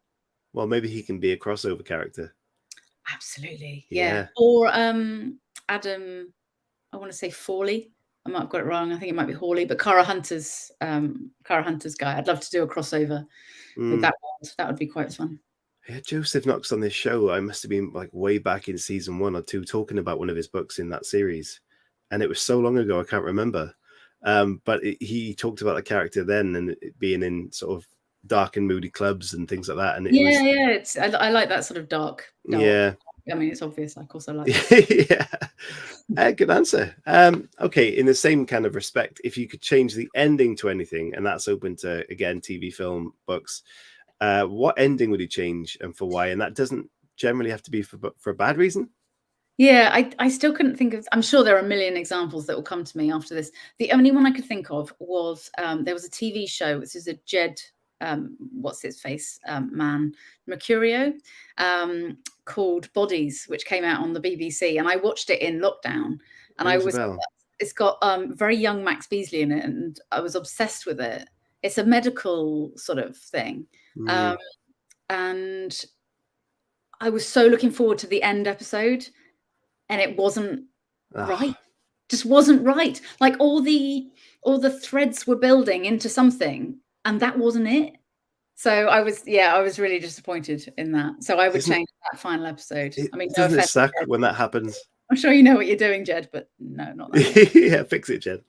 Well, maybe he can be a crossover character. Absolutely. Yeah. Or Adam, I want to say Fawley. I might have got it wrong. I think it might be Hawley, but Kara Hunter's guy. I'd love to do a crossover with that world. That would be quite fun. Yeah, Joseph Knox on this show. I must have been like way back in season 1 or 2 talking about one of his books in that series, and it was so long ago I can't remember. But he talked about the character then, and it being in sort of dark and moody clubs and things like that. And I like that sort of dark. Yeah. I mean, it's obvious. Of course, I like it. Yeah. Good answer. Okay, in the same kind of respect, if you could change the ending to anything, and that's open to, again, TV, film, books, what ending would you change and for why? And that doesn't generally have to be for a bad reason. Yeah, I still couldn't think of. I'm sure there are a million examples that will come to me after this. The only one I could think of was there was a TV show, which is a Jed, what's his face, man, Mercurio, called Bodies, which came out on the BBC, and I watched it in lockdown, and it's got very young Max Beasley in it, and I was obsessed with it. It's a medical sort of thing, and I was so looking forward to the end episode. And it wasn't right. Just wasn't right. Like all the threads were building into something, and that wasn't it. So I was really disappointed in that. So I would change that final episode. I mean, doesn't it suck when that happens? I'm sure you know what you're doing, Jed, but no, not that. Yeah, fix it, Jed.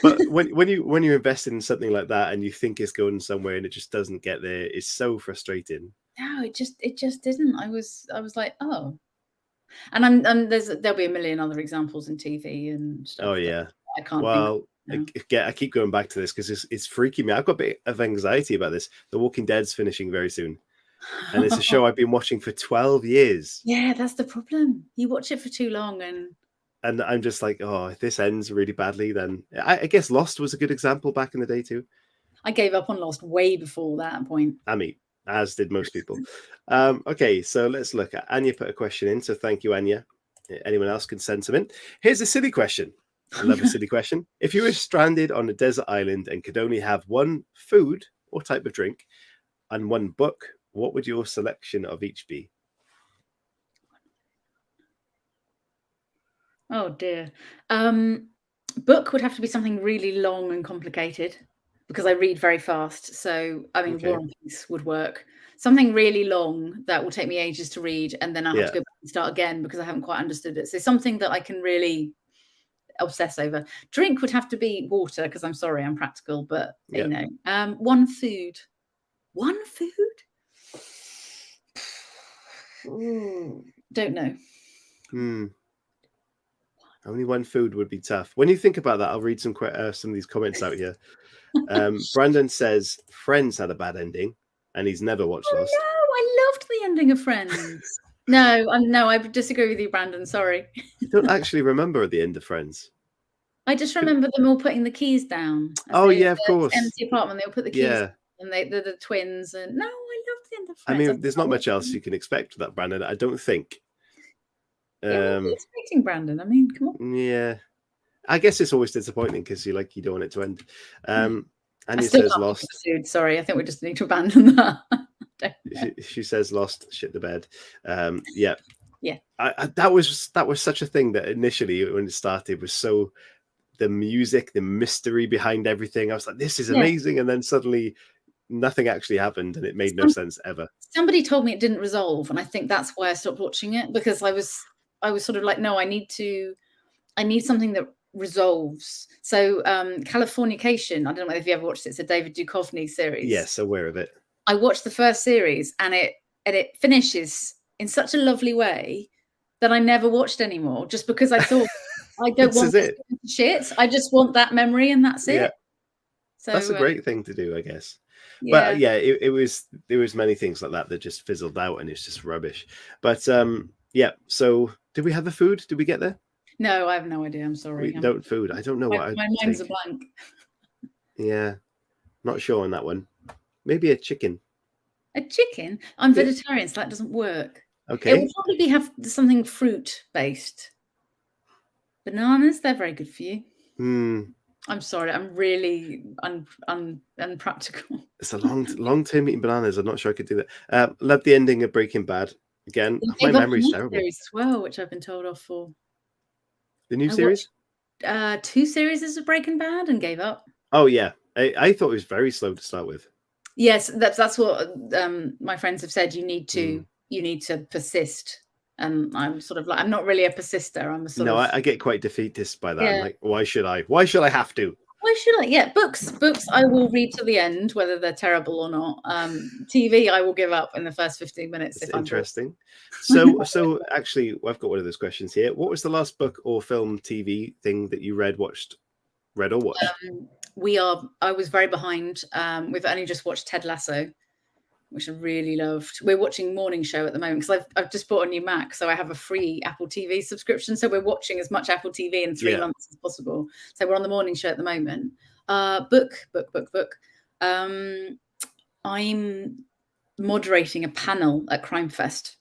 But when you invest in something like that and you think it's going somewhere and it just doesn't get there, it's so frustrating. No, it just didn't. I was like, oh. And there'll be a million other examples in TV and stuff. Oh yeah, I can't. Well, I keep going back to this because it's freaking me. I've got a bit of anxiety about this. The Walking Dead's finishing very soon, and it's a show I've been watching for 12 years. Yeah, that's the problem. You watch it for too long, and I'm just like, oh, if this ends really badly, then I guess Lost was a good example back in the day too. I gave up on Lost way before that point. I mean, as did most people. Okay, so let's look at Anya put a question in. So thank you, Anya. Anyone else can send some in. Here's a silly question. I love a silly question. If you were stranded on a desert island and could only have one food or type of drink and one book, what would your selection of each be? Oh dear. Book would have to be something really long and complicated because I read very fast. So, I mean, Okay. War and Peace would work. Something really long that will take me ages to read, and then I'll have to go back and start again because I haven't quite understood it. So, something that I can really obsess over. Drink would have to be water because I'm sorry, I'm practical, but you know, one food. One food? Ooh, don't know. Only one food would be tough. When you think about that, I'll read some of these comments out here. Brandon says Friends had a bad ending, and he's never watched Lost. No, I loved the ending of Friends. No, I disagree with you, Brandon. Sorry. I don't actually remember the end of Friends. I just remember them all putting the keys down. Oh yeah, of course. Empty apartment. They all put the keys down, and they're the twins. And no, I loved the end of Friends. I mean, there's not much else you can expect with that, Brandon. I don't think. Yeah, what are you expecting, Brandon? I mean, come on. Yeah, I guess it's always disappointing because you don't want it to end. Anya says Lost. Food. Sorry, I think we just need to abandon that. she says Lost. Shit the bed. Yeah. Yeah. That was such a thing that initially when it started was so. The music, the mystery behind everything. I was like, this is amazing. And then suddenly nothing actually happened and it made no sense ever. Somebody told me it didn't resolve. And I think that's why I stopped watching it, because I was sort of like, no, I need something that resolves. So Californication, I don't know if you ever watched it. It's a David Duchovny series. Yes, aware of it. I watched the first series and it finishes in such a lovely way that I never watched anymore, just because I thought, I don't want shit. I just want that memory and that's it. Yeah. So that's a great thing to do, I guess. Yeah. But yeah, there was many things like that just fizzled out and it's just rubbish. But yeah. So did we have the food? Did we get there? No, I have no idea. I'm sorry. I don't know what. My mind's a blank. Yeah, not sure on that one. Maybe a chicken. A chicken? I'm vegetarian, so that doesn't work. Okay. It will probably have something fruit based. Bananas, they're very good for you. I'm sorry, I'm really unpractical. It's a long term eating bananas. I'm not sure I could do that. Love the ending of Breaking Bad. Again, my memory's terrible. Series as well, which I've been told off for. The new series? 2 series of Breaking Bad and gave up. Oh yeah, I thought it was very slow to start with. Yes, that's what my friends have said. You need to persist. And I'm sort of like, I'm not really a persister. I'm a sort of. No, I get quite defeatist by that. Yeah. I'm like, why should I? Why should I have to? Why should I? Yeah, books I will read to the end, whether they're terrible or not. TV I will give up in the first 15 minutes. It's interesting. So actually, I've got one of those questions here. What was the last book or film, TV thing that you read or watched? I was very behind. We've only just watched Ted Lasso, which I really loved. We're watching Morning Show at the moment because I've just bought a new Mac, so I have a free Apple TV subscription. So we're watching as much Apple TV in 3 months as possible. So we're on the Morning Show at the moment. Book. I'm moderating a panel at Crime Fest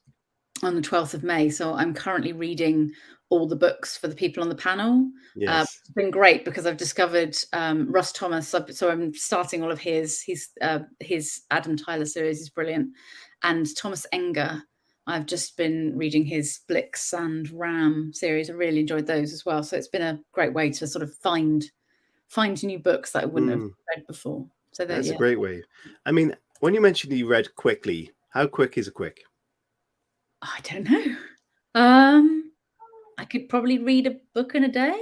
on the 12th of May. So I'm currently reading all the books for the people on the panel. Yes. It's been great because I've discovered Russ Thomas. So I'm starting all of his Adam Tyler series is brilliant. And Thomas Enger, I've just been reading his Blix and Ram series. I really enjoyed those as well. So it's been a great way to sort of find new books that I wouldn't have read before. So that's a great way. I mean, when you mentioned you read quickly, how quick is a quick? I don't know. I could probably read a book in a day.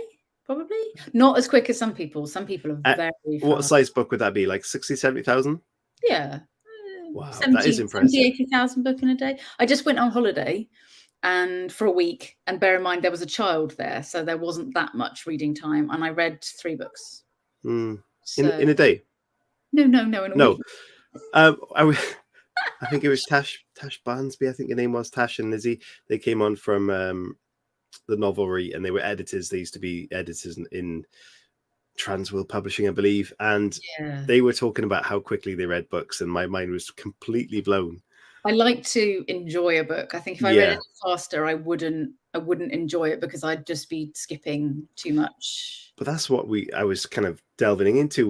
Probably not as quick as some people. Some people are very fast. What size book would that be? Like 60, 70,000? Yeah. Wow, 70, that is impressive. 80,000 book in a day. I just went on holiday and for a week, and bear in mind there was a child there, so there wasn't that much reading time, and I read 3 books. So, in a day? No, in a week. I think it was Tash Barnsby. I think the name was Tash and Lizzie. They came on from the Novelry, and they were editors. They used to be editors in Transworld Publishing, I believe, and they were talking about how quickly they read books, and my mind was completely blown. I like to enjoy a book. I think if I read it faster, I wouldn't enjoy it because I'd just be skipping too much. But that's what I was kind of delving into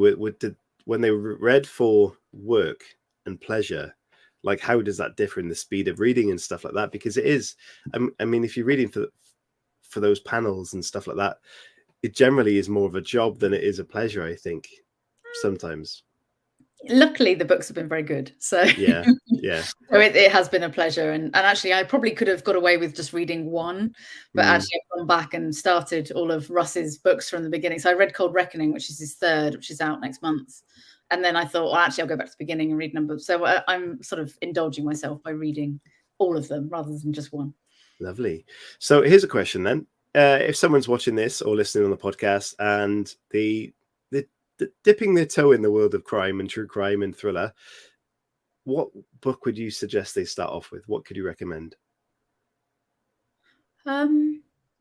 when they read for work and pleasure. like how does that differ in the speed of reading and stuff like that? Because it is, I mean, if you're reading for those panels and stuff like that, it generally is more of a job than it is a pleasure, I think, sometimes. Luckily, the books have been very good. So yeah. So it has been a pleasure. And actually, I probably could have got away with just reading one, but actually I've gone back and started all of Russ's books from the beginning. So I read Cold Reckoning, which is his third, which is out next month. And then I thought, well, actually, I'll go back to the beginning and read number. So I'm sort of indulging myself by reading all of them rather than just one. Lovely. So here's a question then. If someone's watching this or listening on the podcast and the dipping their toe in the world of crime and true crime and thriller, what book would you suggest they start off with? What could you recommend?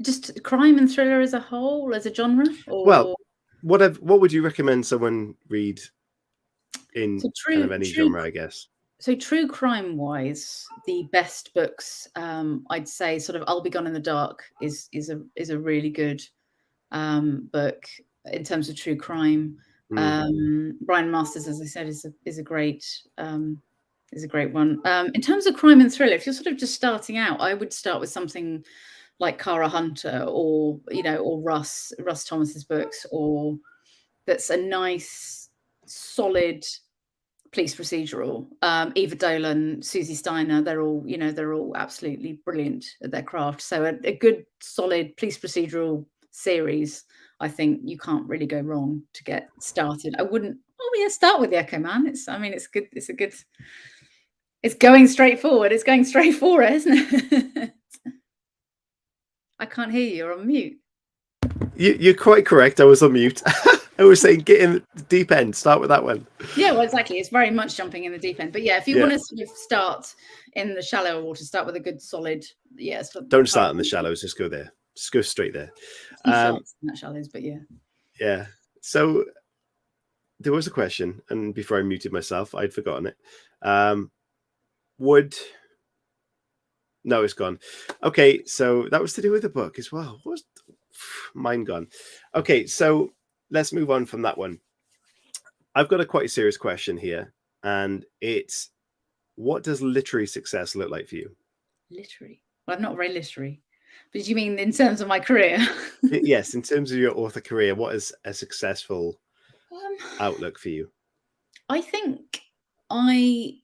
Just crime and thriller as a whole, as a genre? Or... Well, what would you recommend someone read in kind of any genre, I guess? So true crime wise, the best books, I'd say sort of I'll Be Gone in the Dark is a really good book in terms of true crime. Brian Masters, as I said, is a great one. In terms of crime and thriller, if you're sort of just starting out, I would start with something like Kara Hunter or Russ Thomas's books, or that's a nice solid police procedural. Eva Dolan, Susie Steiner, they're all absolutely brilliant at their craft. So a good solid police procedural series, I think you can't really go wrong to get started. I wouldn't start with The Echo Man. It's good. It's going straight forward. It's going straight for it, isn't it? I can't hear you. You're on mute. You're quite correct. I was on mute. I was saying get in the deep end. Start with that one. Yeah, well, exactly. It's very much jumping in the deep end. But yeah, if you want to sort of start in the shallower water, start with a good solid. Yeah. Don't start in the shallows. Just go there. Just go straight there. Not shallows, but yeah. Yeah. So there was a question, and before I muted myself, I'd forgotten it. No, it's gone. Okay, so that was to do with the book as well. What was mine gone? Okay, so let's move on from that one. I've got a quite serious question here, and it's, what does literary success look like for you? Literary? Well, I'm not very literary. But you mean in terms of my career? Yes, in terms of your author career, what is a successful outlook for you? I think I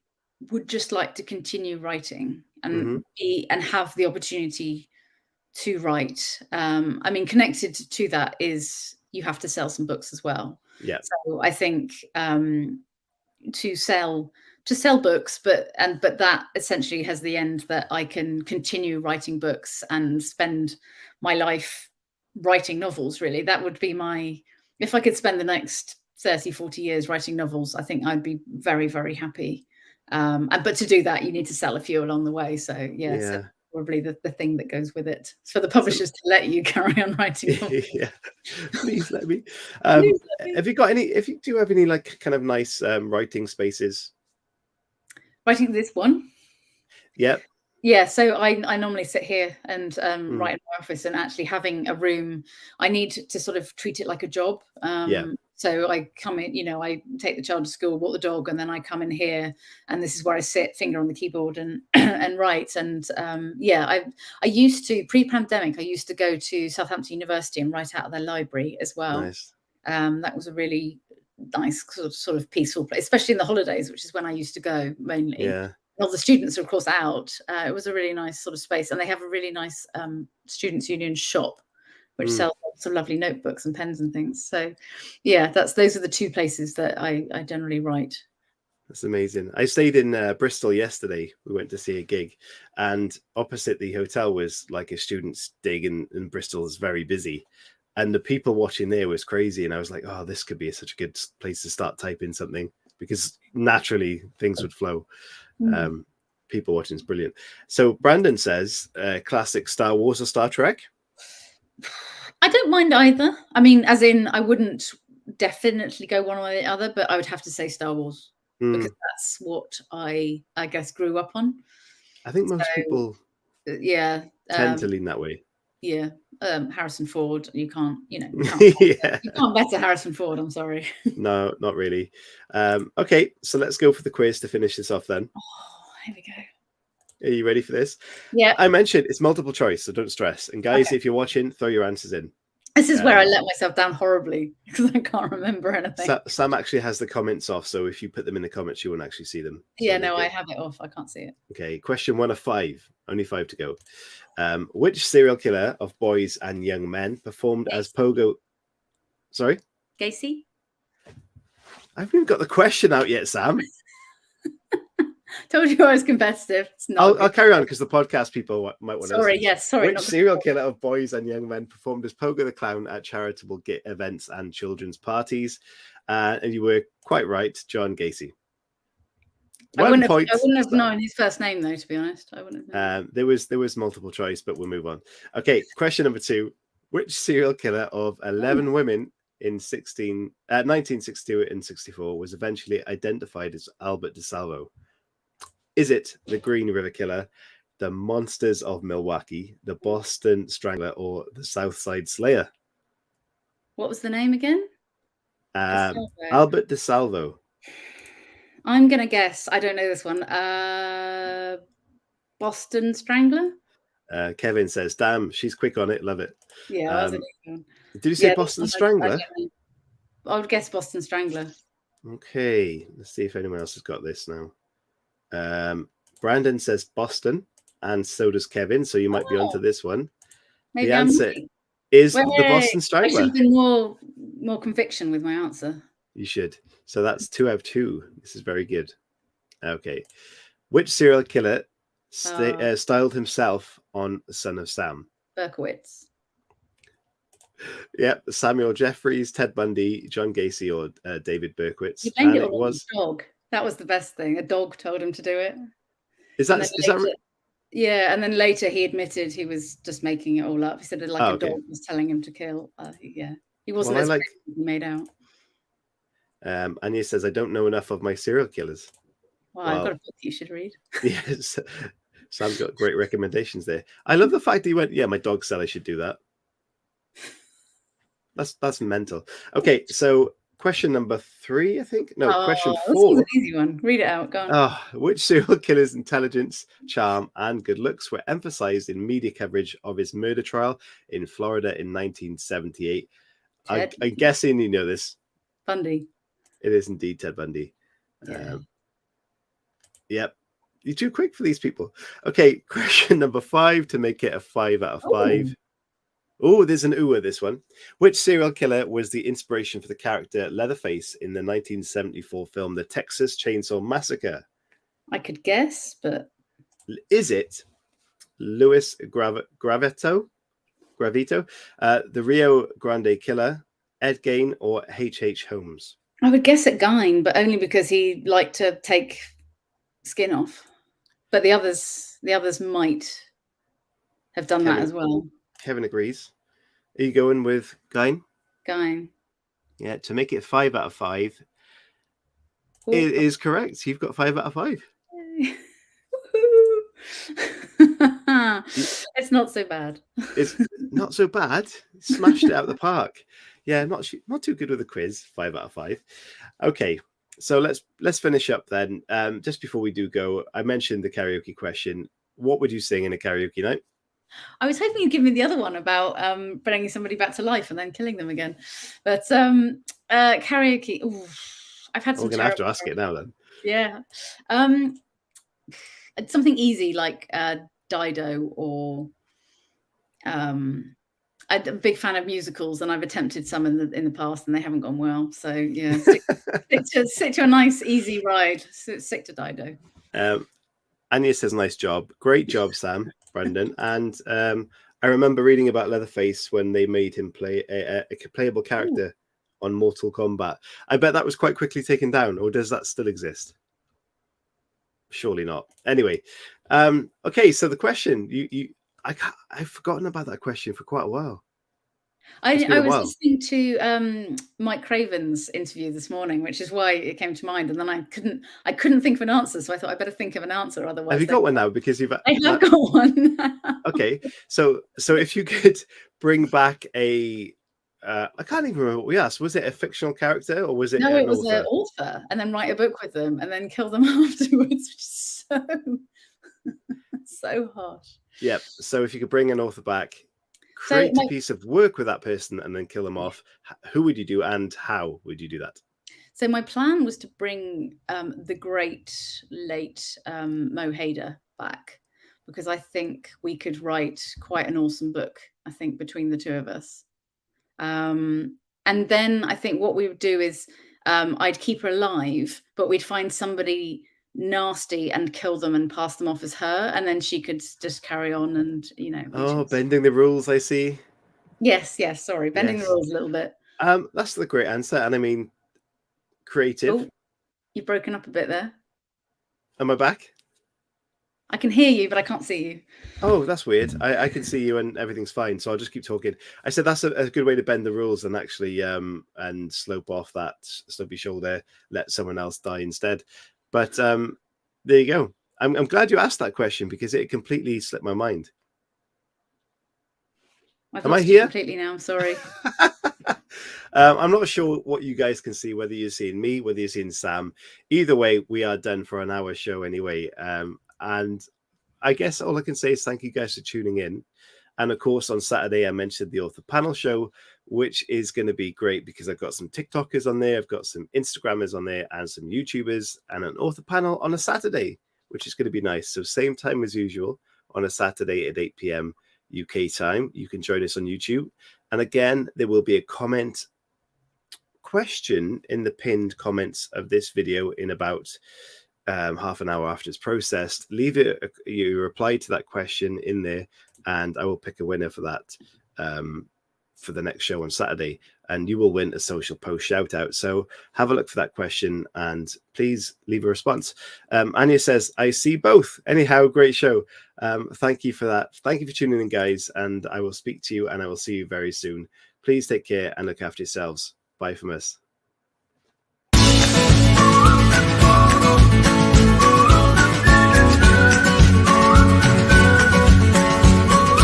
would just like to continue writing and have the opportunity to write. Connected to that is you have to sell some books as well. Yeah. So I think to sell books, but that essentially has the end that I can continue writing books and spend my life writing novels. Really, that would be if I could spend the next 30, 40 years writing novels, I think I'd be very, very happy. But to do that, you need to sell a few along the way. So yeah. So probably the thing that goes with it. It's for the publishers to let you carry on writing. Yeah, please let me. Have you got any? If you do have any like kind of nice writing spaces? Writing this one. Yep. Yeah, so I normally sit here and write in my office, and actually having a room, I need to sort of treat it like a job. So I come in, I take the child to school, walk the dog, and then I come in here, and this is where I sit, finger on the keyboard, and and write. And I used to, pre-pandemic, I used to go to Southampton University and write out of their library as well. Nice. That was a really nice sort of peaceful place, especially in the holidays, which is when I used to go mainly. Yeah. All the students are of course out. It was a really nice sort of space, and they have a really nice students union shop which sells lots of lovely notebooks and pens and things. So yeah, those are the two places that I generally write. That's amazing. I stayed in Bristol yesterday. We went to see a gig, and opposite the hotel was like a student's dig, and Bristol is very busy, and the people watching there was crazy. And I was like, oh, this could be such a good place to start typing something, because naturally things would flow. People watching is brilliant. So Brandon says classic Star Wars or Star Trek? I don't mind either. I mean, as in I wouldn't definitely go one or the other, but I would have to say Star Wars because that's what I guess grew up on. I think most people tend to lean that way. Yeah. Harrison Ford, you can't better Harrison Ford, I'm sorry. No, not really. Okay, so let's go for the quiz to finish this off then. Here we go. Are you ready for this? Yeah. I mentioned it's multiple choice, so don't stress. And guys, if you're watching, throw your answers in. This is where I let myself down horribly because I can't remember anything. Sam actually has the comments off, so if you put them in the comments, you won't actually see them. Yeah, no, I have it off. I can't see it. Okay, question 1 of 5. Only 5 to go. Which serial killer of boys and young men performed as Pogo? Sorry? Gacy? I haven't even got the question out yet, Sam. Told you I was competitive. It's not. I'll carry on because the podcast people might want to. Sorry. Which serial killer of boys and young men performed as Pogo the Clown at charitable events and children's parties? And you were quite right, John Gacy. I wouldn't have known his first name, though, to be honest. I wouldn't have known. There was multiple choice, but we'll move on. Okay, question number 2. Which serial killer of 11 women in 1962 and 64 was eventually identified as Albert DeSalvo? Is it the Green River Killer, the Monsters of Milwaukee, the Boston Strangler, or the South Side Slayer? What was the name again? Albert DeSalvo. I'm going to guess. I don't know this one. Boston Strangler? Kevin says, damn, she's quick on it. Love it. Yeah, did you say Boston Strangler? I would guess Boston Strangler. Okay, let's see if anyone else has got this now. Brandon says Boston, and so does Kevin, so you might be onto this one. Maybe the answer is the Boston Strangler. I should have been more conviction with my answer. You should. So that's 2 out of 2. This is very good. Okay. Which serial killer styled himself on Son of Sam? Berkowitz. Yep, Samuel Jeffries, Ted Bundy, John Gacy, or David Berkowitz. He blamed it all on a dog. That was the best thing. A dog told him to do it. Is that Yeah, and then later he admitted he was just making it all up. He said a dog was telling him to kill. Yeah, he wasn't as crazy as he made out. Anya says, I don't know enough of my serial killers. Well, I've got a book you should read. Yes, Sam's got great recommendations there. I love the fact that he went, my dog said I should do that. That's mental. Okay, so question number 3, I think. No, question 4. This is an easy one. Read it out. Go on. Which serial killer's intelligence, charm, and good looks were emphasized in media coverage of his murder trial in Florida in 1978? I'm guessing you know this. Bundy. It is indeed Ted Bundy. Yeah. Yep. You're too quick for these people. Okay, question number 5 to make it a 5 out of 5. Oh, there's an ooh this one. Which serial killer was the inspiration for the character Leatherface in the 1974 film The Texas Chainsaw Massacre? I could guess, but... Is it Louis Gravito, the Rio Grande Killer, Ed Gein, or H.H. Holmes? I would guess at Gein, but only because he liked to take skin off. But the others might have done that as well. Kevin agrees. Are you going with Gein? Gein. Yeah, to make it 5 out of 5. Ooh. It is correct. You've got 5 out of 5. It's not so bad. It's not so bad. Smashed it out of the park. Yeah, not too good with a quiz. 5 out of 5. Okay, so let's finish up then. Just before we do go, I mentioned the karaoke question. What would you sing in a karaoke night? I was hoping you'd give me the other one about bringing somebody back to life and then killing them again. But karaoke, I've had some. We're going to have to ask it now then. Yeah. Something easy like Dido or I'm a big fan of musicals and I've attempted some in the past and they haven't gone well. So yeah, stick to a nice easy ride. Stick to Dido. Anya says, nice job. Great job, Sam. Brendan. And I remember reading about Leatherface when they made him play a playable character on Mortal Kombat. I bet that was quite quickly taken down, or does that still exist? Surely not. Anyway, okay, so the question, I've forgotten about that question for quite a while. I was listening to Mike Craven's interview this morning, which is why it came to mind. And then I couldn't think of an answer, so I thought I better think of an answer. Otherwise, have you got one now? Because I have got one. Okay, so if you could bring back a I can't even remember what we asked. Was it a fictional character or was it No, an it was an author? author, and then write a book with them, and then kill them afterwards, which is so harsh. Yep. So if you could bring an author back, So create a piece of work with that person, and then kill them off, who would you do and how would you do that? So my plan was to bring the great late Mo Hader back, because I think we could write quite an awesome book, I think, between the two of us. And then I think what we would do is I'd keep her alive, but we'd find somebody nasty and kill them and pass them off as her, and then she could just carry on and, you know. Oh, bending the rules, I see. Yes, sorry, bending the rules a little bit. That's the great answer. And I mean, creative. Oh, you've broken up a bit there. Am I back? I can hear you, but I can't see you. Oh, that's weird. I can see you and everything's fine, so I'll just keep talking. I said that's a good way to bend the rules and actually and slope off that stubby shoulder, let someone else die instead. But there you go. I'm glad you asked that question because it completely slipped my mind. Am I here? Completely now. I'm sorry. I'm not sure what you guys can see, whether you're seeing me, whether you're seeing Sam. Either way, we are done for an hour show anyway. And I guess all I can say is thank you guys for tuning in. And of course, on Saturday, I mentioned the author panel show, which is going to be great because I've got some TikTokers on there, I've got some Instagrammers on there, and some YouTubers, and an author panel on a Saturday, which is going to be nice. So same time as usual on a Saturday at 8 p.m. UK time. You can join us on YouTube. And again, there will be a question in the pinned comments of this video in about half an hour after it's processed. Leave it, you reply to that question in there, and I will pick a winner for that for the next show on Saturday, and you will win a social post shout out. So have a look for that question and please leave a response. Anya says, I see both. Anyhow, great show. Thank you for that. Thank you for tuning in, guys, and I will speak to you and I will see you very soon. Please take care and look after yourselves. Bye from us.